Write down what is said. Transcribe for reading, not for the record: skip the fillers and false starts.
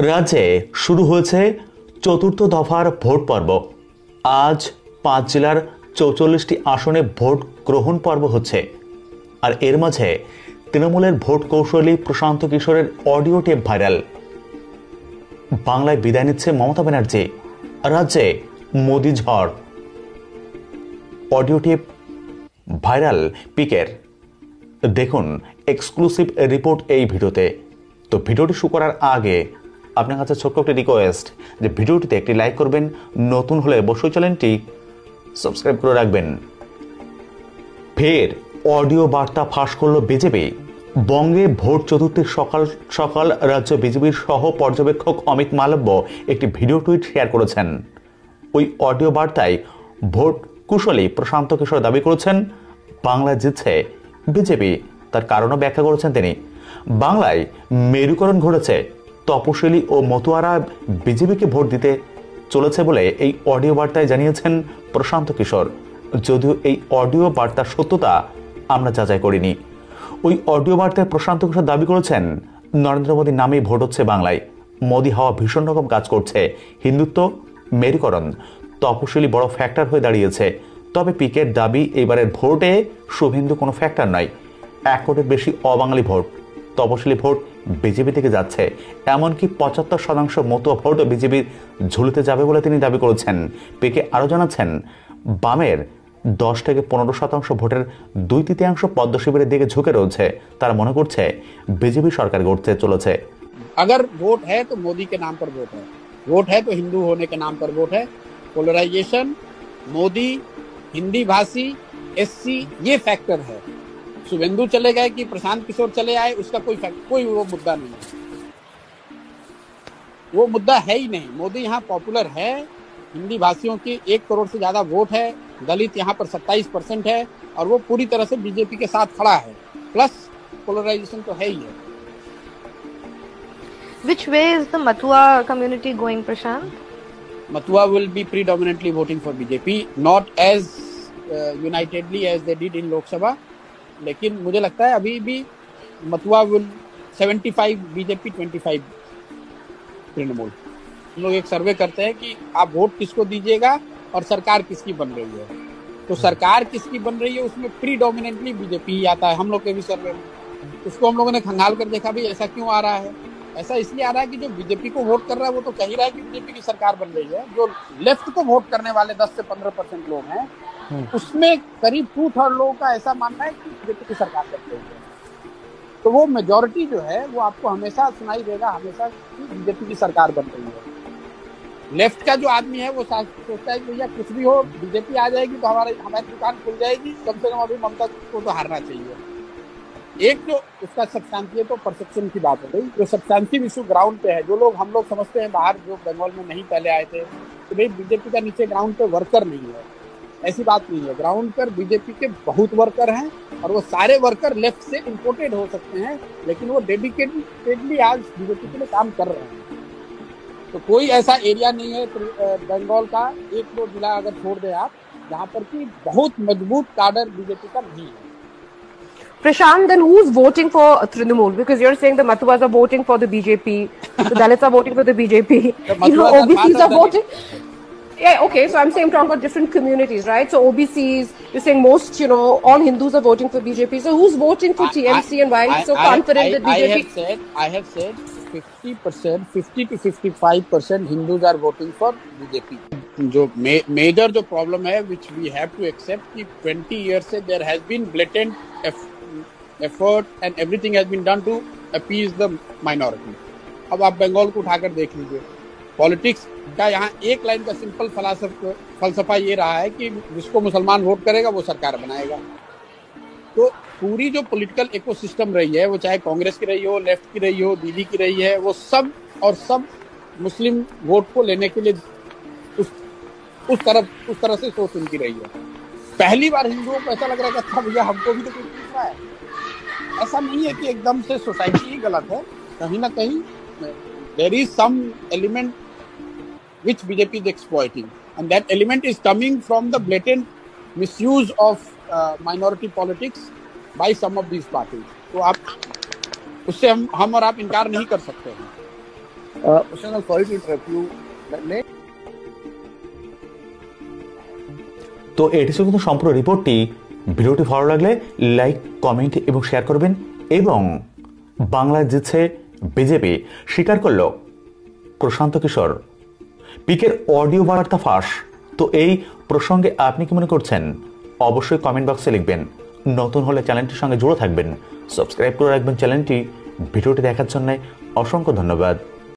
রাজ্যে শুরু হয়েছে চতুর্থ দফার ভোট পর্ব। আজ 5 জেলার 44টি আসনে ভোট গ্রহণ পর্ব হচ্ছে। আর এর মাঝে তৃণমূলের ভোট কৌশলী প্রশান্ত কিশোরের অডিও টেপ ভাইরাল। বাংলায় বিদায় নিচ্ছে মমতা ব্যানার্জি, রাজ্যে মোদি ঝড়। অডিও টেপ ভাইরাল পিকের। দেখুন এক্সক্লুসিভ রিপোর্ট এই ভিডিওতে। তো ভিডিওটি শুরু করার আগে আপনার কাছে ছোট্ট একটি রিকোয়েস্ট যে ভিডিওটিতে একটি লাইক করবেন, নতুন হলে অবশ্যই চ্যানেলটি সাবস্ক্রাইব করে রাখবেন। ফের অডিও বার্তা ফাঁস করল বিজেপি। বঙ্গে ভোট চতুর্থীর সকাল সকাল রাজ্য বিজেপির সহ পর্যবেক্ষক অমিত মালব্য একটি ভিডিও টুইট শেয়ার করেছেন। ওই অডিও বার্তায় ভোট কুশলী প্রশান্ত কিশোর দাবি করেছেন বাংলায় জিতছে বিজেপি। তার কারণও ব্যাখ্যা করেছেন তিনি। বাংলায় মেরুকরণ ঘটেছে, তপশিলি ও মতুয়ারা বিজেপিকে ভোট দিতে চলেছে বলে এই অডিও বার্তায় জানিয়েছেন প্রশান্ত কিশোর। যদিও এই অডিও বার্তার সত্যতা আমরা যাচাই করিনি। ওই অডিও বার্তায় প্রশান্ত কিশোর দাবি করেছেন নরেন্দ্র মোদীর নামেই ভোট হচ্ছে বাংলায়। মোদী হাওয়া ভীষণ রকম কাজ করছে। হিন্দুত্ব, মেরুকরণ, তপশিলি বড় ফ্যাক্টর হয়ে দাঁড়িয়েছে। তবে পিকের দাবি এবারের ভোটে শুভেন্দু কোনো ফ্যাক্টর নয়। 1 কোটির বেশি অবাঙালি ভোট, তপশিলি ভোট বিজেপি থেকে যাচ্ছে। এমনকি 75% মতুয়া ভোটও বিজেপির ঝুলিতে যাবে বলে তিনি দাবি করেছেন। পিকে আরও জানাচ্ছেন বামের 10 থেকে 15% ভোটের 2/3 পদ্ম শিবিরের দিকে ঝুঁকে রয়েছে। তারা মনে করছে বিজেপি সরকার গড়তে চলেছে। अगर वोट है तो मोदी के नाम पर वोट है, वोट है तो हिंदू होने के नाम पर वोट है। पोलराइजेशन, मोदी, हिंदी भाषी, एससी, ये फैक्टर है। शुभेंदु चले गए कि प्रशांत किशोर चले आए, उसका कोई वो मुद्दा नहीं है। वो मुद्दा है ही नहीं। मोदी यहाँ पॉपुलर है, हिंदी भाषियों की 1 करोड़ से ज्यादा वोट है, दलित यहाँ पर 27% है और वो पूरी तरह से बीजेपी के साथ खड़ा है। प्लस पोलराइजेशन तो है ही है। Which way is the Matua community going, Prashant? Matua will be predominantly voting for BJP, not as unitedly as they did in Lok Sabha. लेकिन मुझे लगता है अभी भी मथुआ विल 75 बीजेपी 25 तृणमूल। हम लोग एक सर्वे करते हैं कि आप वोट किसको दीजिएगा और सरकार किसकी बन रही है। तो सरकार किसकी बन रही है उसमें प्रीडोमिनेंटली बीजेपी ही आता है। हम लोग के भी सर्वे में उसको हम लोगों ने खंगाल कर देखा भी ऐसा क्यों आ रहा है। ऐसा इसलिए आ रहा है कि जो बीजेपी को वोट कर रहा है वो तो कह ही रहा है कि बीजेपी की सरकार बन रही है। जो लेफ्ट को वोट करने वाले 10 से 15% लोग हैं उसमें करीब 2/3 लोगों का ऐसा मानना है कि बीजेपी की सरकार बन रही है। तो वो मेजोरिटी जो है वो आपको हमेशा सुनाई देगा, हमेशा कि बीजेपी की सरकार बन रही है। लेफ्ट का जो आदमी है वो सोचता है कि भैया कुछ भी हो बीजेपी आ जाएगी तो हमारी दुकान खुल जाएगी, कम से कम अभी ममता को तो हारना चाहिए। एक जो उसका सब्सटेंशियल तो परसेप्शन की बात हो गई, जो सब्सटेंशियल इशू ग्राउंड पे है, जो लोग हम लोग समझते हैं बाहर जो बंगाल में नहीं पहले आए थे कि भाई बीजेपी का नीचे ग्राउंड पे वर्कर नहीं है, ऐसी बात नहीं है। ग्राउंड पर बीजेपी के बहुत वर्कर हैं और वो सारे वर्कर लेफ्ट से इंपोर्टेड हो सकते हैं, लेकिन वो डेडिकेटेडली आज बीजेपी के लिए काम कर रहे हैं। तो कोई ऐसा एरिया नहीं है बंगाल का 1-2 जिला अगर छोड़ दें आप जहाँ पर कि बहुत मजबूत काडर बीजेपी का नहीं है। Prashant, then who's voting for Trinamool? Because you're saying the Matuas are voting for the BJP, the Dalits are voting for the BJP, OBCs are voting. Yeah, okay, so I'm saying I'm talking about different communities, right? So OBCs, you're saying most, all Hindus are voting for BJP. So who's voting for TMC and why are you so confident that BJP? I have said 50%, 50 to 55% Hindus are voting for BJP. जो major जो problem है which we have to accept कि 20 years से there has been blatant effort and everything has been done to appease the minority. अब आप बंगाल को उठाकर देख लीजिए, पॉलिटिक्स का यहाँ एक लाइन का सिंपल फलसफा ये रहा है कि जिसको मुसलमान वोट करेगा वो सरकार बनाएगा। तो पूरी जो पॉलिटिकल इकोसिस्टम रही है वो चाहे कांग्रेस की रही हो, लेफ्ट की रही हो, दीदी की रही है, वो सब मुस्लिम वोट को लेने के लिए उस तरह से सोच उनकी रही है। पहली बार हिंदुओं को ऐसा लग रहा है कि अच्छा भैया हमको भी तो कुछ पूछ रहा है। ऐसा नहीं है कि एकदम से सोसाइटी ही गलत है, कहीं ना कहीं there is some element which BJP is exploiting, and that element is coming from the blatant misuse of minority politics by some of these parties. तो आप उससे हम और आप इनकार नहीं कर सकते हैं। Prashant, I'm sorry to interrupt you. তো এটি ছিল কিন্তু সম্পূর্ণ রিপোর্টটি। ভিডিওটি ভালো লাগলে লাইক, কমেন্ট এবং শেয়ার করবেন। এবং বাংলায় জিতছে বিজেপি স্বীকার করল প্রশান্ত কিশোর। পিকের অডিও বার্তা ফাঁস। তো এই প্রসঙ্গে আপনি কি মনে করছেন অবশ্যই কমেন্ট বক্সে লিখবেন। নতুন হলে চ্যানেলটির সঙ্গে জুড়ে থাকবেন, সাবস্ক্রাইব করে রাখবেন চ্যানেলটি। ভিডিওটি দেখার জন্য অসংখ্য ধন্যবাদ।